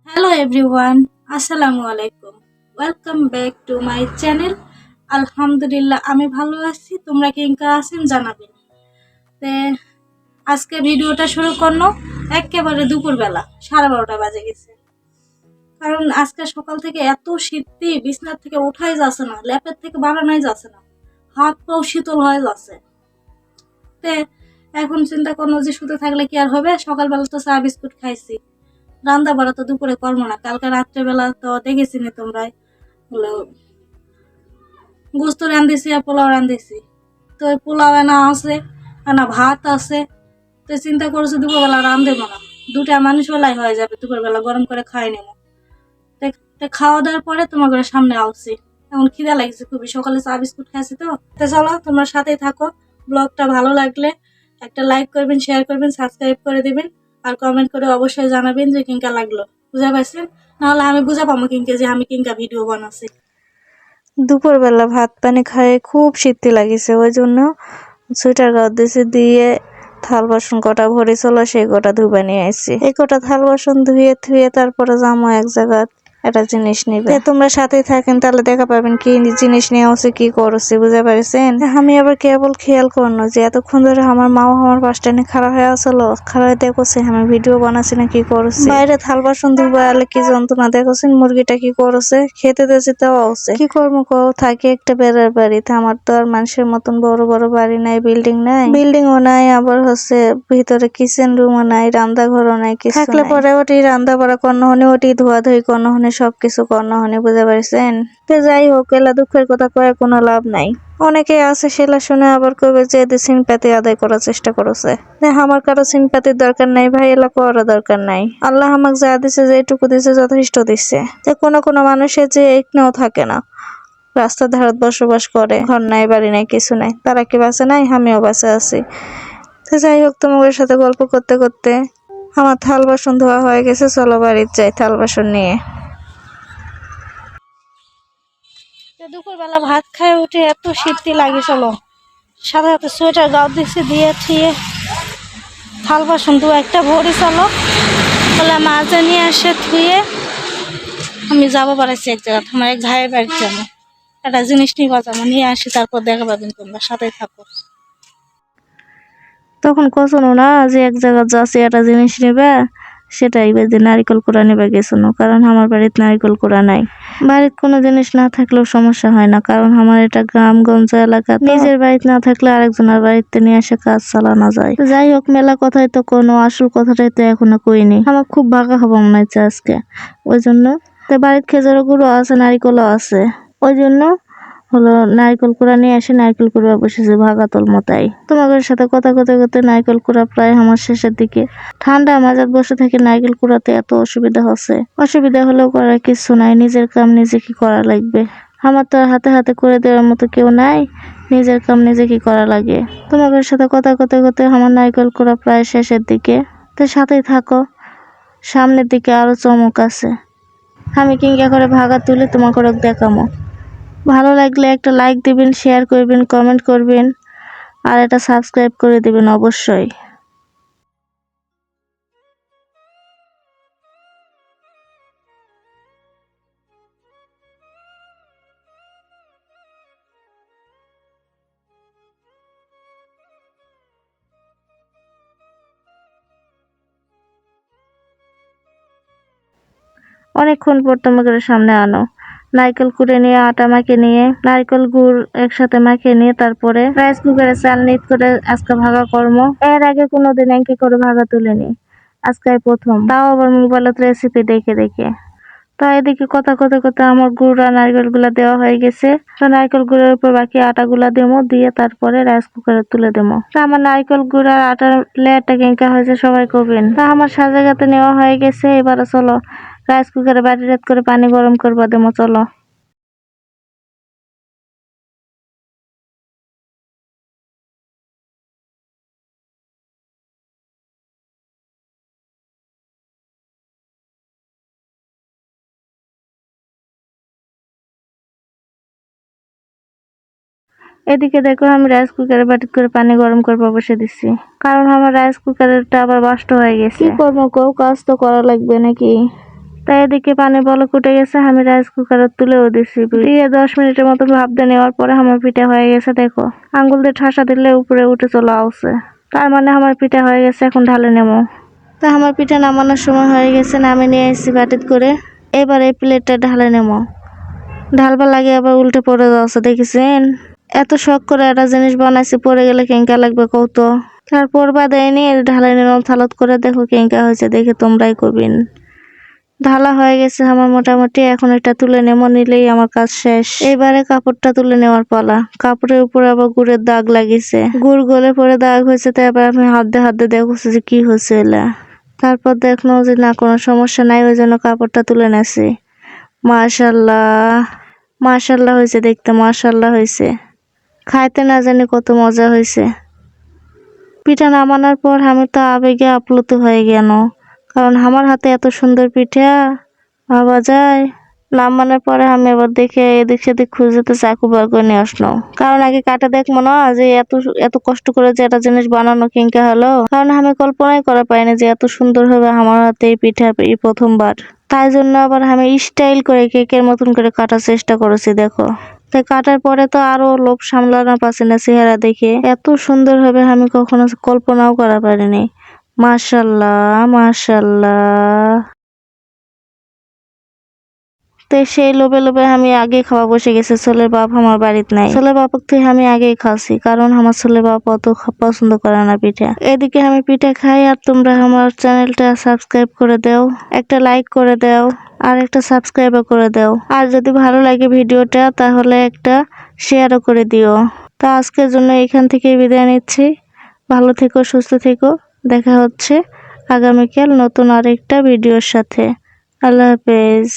Hello everyone, Assalamu alaikum. Welcome back to my channel. আলহামদুলিল্লাহ আমি ভালো আছি, তোমরা কেমন আছেন জানাবেন। তে আজকে ভিডিওটা শুরু করনো একেবারে দুপুরবেলা 12:30 বাজে গেছে। কারণ আজকে সকাল থেকে এত শীত, বিছানা থেকে উঠাই যাচ্ছে না, ল্যাপের থেকে বাড়ানোই যাচ্ছে না, হাত পাও শীতল হয়ে যাচ্ছে। তে এখন চিন্তা করলো যে শুতে থাকলে কি আর হবে, সকালবেলা তো চা বিস্কুট খাইছি, রান্না বাড়া তো দুপুরে করবো না। কালকে রাত্রেবেলা তো দেখেছি না তোমরা, হলো গোস্ত রান্ধিছি আর পোলাও রান্ধিছি। তো ওই পোলাও না আছে না ভাত আছে, তো চিন্তা করছি দুপুরবেলা রান্ধবো না, দুটা মানুষ বেলায় হয়ে যাবে, দুপুরবেলা গরম করে খাই নেবো। খাওয়া দাওয়ার পরে তোমার ঘরের সামনে আসছি, এখন খিদা লাগছে খুবই, সকালে চা বিস্কুট খাইছি। তো চলো তোমরা সাথেই থাকো। ব্লগটা ভালো লাগলে একটা লাইক করবেন, শেয়ার করবেন, সাবস্ক্রাইব করে দিবেন আর কমেন্ট করে অবশ্যই জানাবেন যে কিংকা লাগলো। বুঝা পাইছেন? নাহলে আমি বুঝা পাবো কিংকে যে আমি কিংকা ভিডিও বানাচ্ছি। দুপুরবেলা ভাত পানি খায় খুব শীতে লাগিছে, ওই জন্য সোয়েটার গায়ে দিয়ে থাল বাসন কটা ভরে চলো সেই কটা ধুবে নিয়ে আসছি। এই কটা থাল বাসন ধুয়ে থুয়ে তারপরে যাবো এক জায়গা একটা জিনিস নিবে। তোমরা সাথেই থাকেন, তাহলে দেখা পাবেন কি জিনিস নিয়ে আসছে, কি করছে, বুঝতে পারছেন। আমি আবার কেবল খেয়াল করনো যে এতক্ষণ ধরে আমার মাও আমার পাশটা নিয়ে খাড়া হয়ে আসলো, খাড়া হয়ে দেখছে আমি ভিডিও বানাচ্ছি না কি করছে। বাইরে থাল বাসন ধুবে আলে কি যন্ত্রণা দেখছেন, মুরগিটা কি করছে, খেতে দিয়েছে তাও আছে। কি করবো কও, থাকি একটা বেড়ার বাড়িতে, আমার তো আর মানুষের মতন বড় বড় বাড়ি নাই, বিল্ডিং নাই, বিল্ডিংও নাই, আবার হচ্ছে ভিতরে কিচেন রুমও নাই, রান্নাঘরও নাই, কিছু থাকলে পরে ওটি রান্না বাড়া করতে হনে, ওটি ধোয়া ধুই করতে হনে, সবকিছু করতে হনে, বুঝতে পারছেন। তো যাই হোক, এলা দুঃখের কথা কয়ে কোনো লাভ নাই। অনেকে আছে সেলা শুনে আবার কবে যে সিম্পাতি আদায় করার চেষ্টা করেছে। আমার কারো সিম্পাতির দরকার নাই ভাই, এলা করার দরকার নাই। আল্লাহ আমাকে যা দিছে, যেটুকু দিছে যথেষ্ট দিচ্ছে। যে কোনো মানুষের যে একনাও থাকে না, রাস্তার ধারত বসবাস করে, ঘর নাই বাড়ি নাই কিছু নাই, তারা কি বাঁচে নাই? আমিও বাঁচে আছি। তো যাই হোক, তোমাদের সাথে গল্প করতে করতে আমার থাল বাসন ধোয়া হয়ে গেছে, চলো বাড়িতে যাই থাল বাসন নিয়ে। দুপুরবেলা ভাত খায় উঠে এত শীত লাগে, চলো সাথে সাথে সোয়েটার গাও দিচ্ছি দিয়ে থিয়ে থাল বাসন দু একটা ভরি, চলো বলে মাঝে নিয়ে এসে থুয়ে আমি যাবো পারাইছি এক জায়গা, আমার এক ভাইয়ের বাড়িতে যাবো, একটা জিনিস নিয়ে কথা নিয়ে আসি, তারপর দেখা পাবেন, তোমরা সাথে থাকো। তখন কখনো না যে এক জায়গা যাচ্ছে একটা জিনিস নেবে, সেটাই যে নারিকেল কুড়া নেবে গেছনো, কারণ আমার বাড়িতে নারিকেল কুড়া নাই। বাড়িতে কোনো জিনিস না থাকলেও সমস্যা হয় না, কারণ আমার এটা গ্রামগঞ্জ এলাকা, নিজের বাড়িতে না থাকলে আরেকজনের বাড়িতে নিয়ে এসে কাজ চালানো যায়। যাই হোক, মেলা কথাই তো কোনো, আসল কথাটাই তো এখনো কইনি। আমার খুব ভাগা খাবো মনে হচ্ছে আজকে, ওই জন্য। তো বাড়িতে খেজুরের গুঁড়ো আছে, নারিকেলও আছে, ওই জন্য হলো নারকেল কুড়া নিয়ে এসে নারকেল কুড়া বসেছে ভাগাতল মতাই। তোমাদের সাথে কথা করতে করতে নারকেল কুড়া প্রায় আমার শেষের দিকে। ঠান্ডা মাজাত বসে থেকে নারকেল কুড়াতে এত অসুবিধা হচ্ছে। অসুবিধা হলেও করার কিছু নাই, নিজের কাম নিজে কি করা লাগবে। আমার তো আর হাতে হাতে করে দেওয়ার মতো কেউ নাই, নিজের কাম নিজে কি করা লাগে। তোমাদের সাথে কথা করতে করতে আমার নারকেল কুড়া প্রায় শেষের দিকে। তো সাথেই থাকো, সামনের দিকে আরো চমক আছে। আমি কিংকা করে ভাগা তুলে তোমাকে দেখামো। ভালো লাগলে একটা লাইক দিবেন, শেয়ার করবেন, কমেন্ট করবেন আর এটা সাবস্ক্রাইব করে দিবেন অবশ্যই। অনেকক্ষণ পর তোমাকে সামনে আনো, নারকেল কুড়ে নিয়ে আটা মাখিয়ে নিয়ে নারকেল গুড় একসাথে মাখিয়ে নিয়ে তারপরে রাইস কুকারে চাল নিট করে আজকে ভাগা কর্ম। এর আগে কোনোদিন এঁকে করে ভাগা তুলিনি, আজকে প্রথম, তাও আবার মোবাইলত রেসিপি দেখে দেখে। তো এদিকে কথা করতে করতে আমার গুড় আর নারকেল গুলা দেওয়া হয়ে গেছে। তো নারকেল গুড়ের উপর বাকি আটা গুলা দেবো, দিয়ে তারপরে রাইস কুকারে তুলে দেবো। তো আমার নারকেল গুড় আর আটার লেয়ারটা কেঙ্কা হয়েছে সবাই কবেন। তা আমার সাজাগাতে নেওয়া হয়ে গেছে, এবারে চলো রাইস কুকারে বাটি রাত করে পানি গরম করবা দেবো, চলো। এদিকে দেখো আমি রাইস কুকারে বাটি করে পানি গরম করবো বসে দিচ্ছি, কারণ আমার রাইস কুকারেরটা আবার নষ্ট হয়ে গেছে। কি করবো কও, কাজ তো করা লাগবে নাকি। তাই এদিকে পানি বলক উঠে গেছে, আমি রাইস কুকারে তুলেও দিছি। দিয়ে 10 মিনিটের মতো ভাপ দিয়ে নেওয়ার পরে আমার পিঠা হয়ে গেছে। দেখো আঙ্গুল দিয়ে ঠাসা দিলে উপরে উঠে চলে আসছে, তার মানে আমার পিঠা হয়ে গেছে। এখন ঢালে নেবো। তা আমার পিঠা নামানোর সময় হয়ে গেছে, নামে নিয়ে এসেছি বাটিত করে। এবার এই প্লেটটা ঢালে নেবো। ঢালবার লাগে আবার উল্টে পড়ে যাচ্ছে, দেখেছেন? এত শখ করে একটা জিনিস বানাইছি, পড়ে গেলে কেঙ্কা লাগবে কত। তারপর বাদায়নি ঢালাই নিলাম থালত করে। দেখো কেঙ্কা হয়েছে, দেখে তোমরাই কবিন। ঢালা হয়ে গেছে আমার মোটামুটি। এখন এটা তুলে নেবো, নিলেই আমার কাজ শেষ। এবারে কাপড়টা তুলে নেওয়ার পালা। কাপড়ের উপরে আবার গুড়ের দাগ লাগিয়েছে, গুড় গলে পরে দাগ হয়েছে। তো এবার আমি হাত দিয়ে দেখছি যে কি হয়েছে এলা। তারপর দেখলো যে না, কোনো সমস্যা নাই, ওই জন্য কাপড়টা তুলে নেছি। মাশাল্লাহ মাশাল্লাহ হয়েছে দেখতে, মাশাল্লাহ হয়েছে। খাইতে না জানি কত মজা হয়েছে। পিঠা নামানোর পর আমি তো আবেগে আপ্লুত হয়ে গেল, কারণ আমার হাতে এত সুন্দর পিঠা ভাবা যায়। নামানোর পরে আমি আবার দেখে এদিক সেদিক খুঁজতে চাকু বার করে নিয়ে আসলো, কারণ আগে কাটা দেখবো না যে এত এত কষ্ট করে যে একটা জিনিস বানানো কিংকা হলো। কারণ আমি কল্পনাই করা পাইনি যে এত সুন্দর হবে আমার হাতে এই পিঠা, এই প্রথমবার। তাই জন্য আবার আমি স্টাইল করে কেকের মতন করে কাটার চেষ্টা করেছি। দেখো তাই কাটার পরে তো আরো লোভ সামলানো পাচ্ছি না, চেহারা দেখে এত সুন্দর হবে আমি কখনো কল্পনাও করা পারিনি। মাশাল্লাহ মাশাল্লাহ। তো সেই লোভে লোভে আমি আগে খাওয়া বসে গেছে। ছেলের বাপ আমার বাড়িতে নাই, ছেলের বাপক থেকে আমি আগেই খাচ্ছি, কারণ আমার ছেলের বাপ অত পছন্দ করে না পিঠা। এদিকে আমি পিঠা খাই, আর তোমরা আমার চ্যানেলটা সাবস্ক্রাইব করে দাও, একটা লাইক করে দাও, আর একটা সাবস্ক্রাইবও করে দাও। আর যদি ভালো লাগে ভিডিওটা তাহলে একটা শেয়ারও করে দিও। তা আজকের জন্য এখান থেকে বিদায় নিচ্ছি। ভালো থেকো, সুস্থ থেকো। দেখা হচ্ছে আগামীকাল নতুন আরেকটা ভিডিওর সাথে। আল্লাহ হাফেজ।